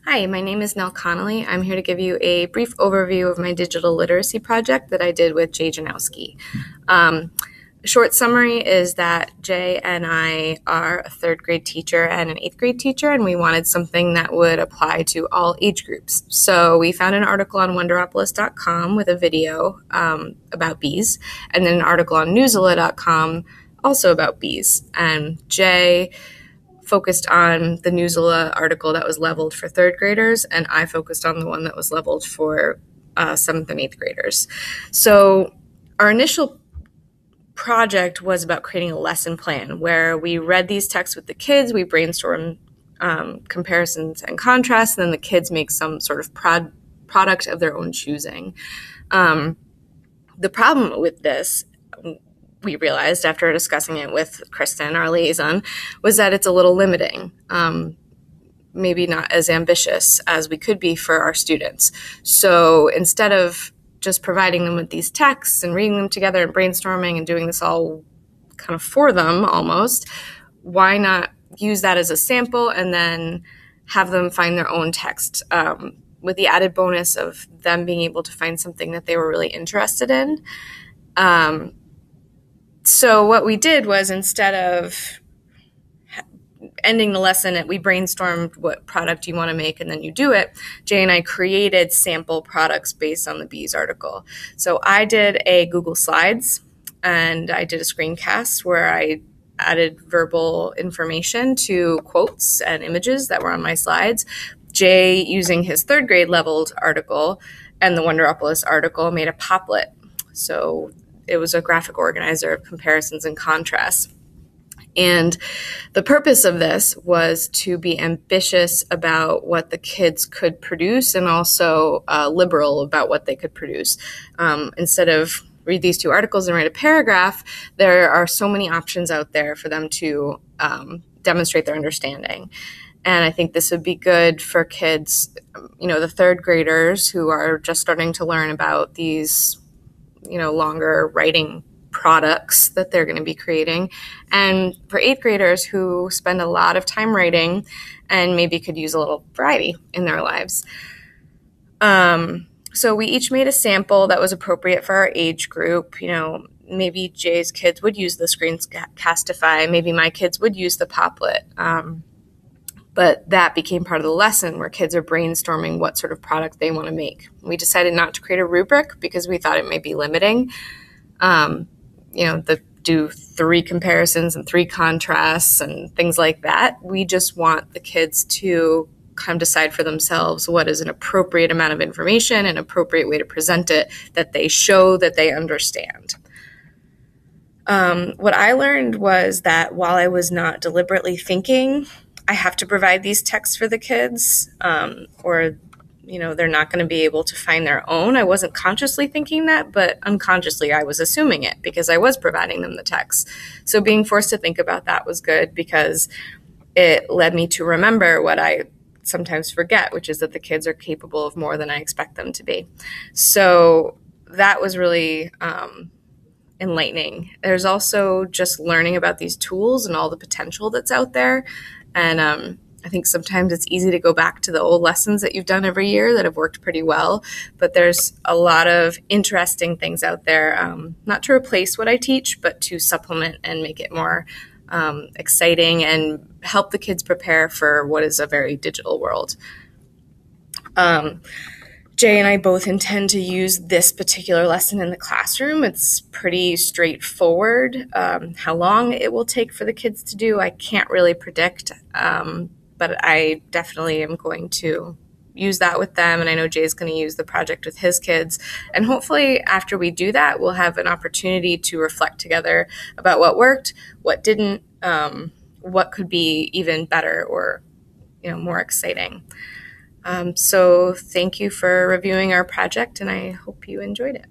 Hi, my name is Nell Connolly. I'm here to give you a brief overview of my digital literacy project that I did with Jay Janowski. A short summary is that Jay and I are a third grade teacher and an eighth grade teacher, and we wanted something that would apply to all age groups. So we found an article on Wonderopolis.com with a video about bees, and then an article on Newsela.com also about bees. And Jay focused on the Newsela article that was leveled for third graders, and I focused on the one that was leveled for seventh and eighth graders. So our initial project was about creating a lesson plan where we read these texts with the kids, we brainstormed comparisons and contrasts, and then the kids make some sort of product of their own choosing. The problem with this, we realized after discussing it with Kristen, our liaison, was that it's a little limiting, maybe not as ambitious as we could be for our students. So instead of just providing them with these texts and reading them together and brainstorming and doing this all kind of for them almost, why not use that as a sample and then have them find their own text, with the added bonus of them being able to find something that they were really interested in. So what we did was, instead of ending the lesson, we brainstormed what product you want to make and then you do it. Jay and I created sample products based on the bees article. So I did a Google Slides and I did a screencast where I added verbal information to quotes and images that were on my slides. Jay, using his third grade leveled article and the Wonderopolis article, made a Poplet. So it was a graphic organizer of comparisons and contrasts. And the purpose of this was to be ambitious about what the kids could produce and also liberal about what they could produce. Instead of read these two articles and write a paragraph, there are so many options out there for them to demonstrate their understanding. And I think this would be good for kids, the third graders who are just starting to learn about these, longer writing products that they're going to be creating, and for eighth graders who spend a lot of time writing and maybe could use a little variety in their lives. So we each made a sample that was appropriate for our age group. Maybe Jay's kids would use the Screencastify, maybe my kids would use the Poplet. But that became part of the lesson where kids are brainstorming what sort of product they want to make. We decided not to create a rubric because we thought it might be limiting. Do 3 comparisons and 3 contrasts and things like that. We just want the kids to kind of decide for themselves what is an appropriate amount of information, an appropriate way to present it, that they show that they understand. What I learned was that while I was not deliberately thinking, I have to provide these texts for the kids, or they're not going to be able to find their own. I wasn't consciously thinking that, but unconsciously I was assuming it because I was providing them the text. So being forced to think about that was good because it led me to remember what I sometimes forget, which is that the kids are capable of more than I expect them to be. So that was really enlightening. There's also just learning about these tools and all the potential that's out there. And I think sometimes it's easy to go back to the old lessons that you've done every year that have worked pretty well, but there's a lot of interesting things out there, not to replace what I teach, but to supplement and make it more exciting and help the kids prepare for what is a very digital world. Jay and I both intend to use this particular lesson in the classroom. It's pretty straightforward. How long it will take for the kids to do, I can't really predict. But I definitely am going to use that with them. And I know Jay's going to use the project with his kids. And hopefully after we do that, we'll have an opportunity to reflect together about what worked, what didn't, what could be even better or, more exciting. So thank you for reviewing our project, and I hope you enjoyed it.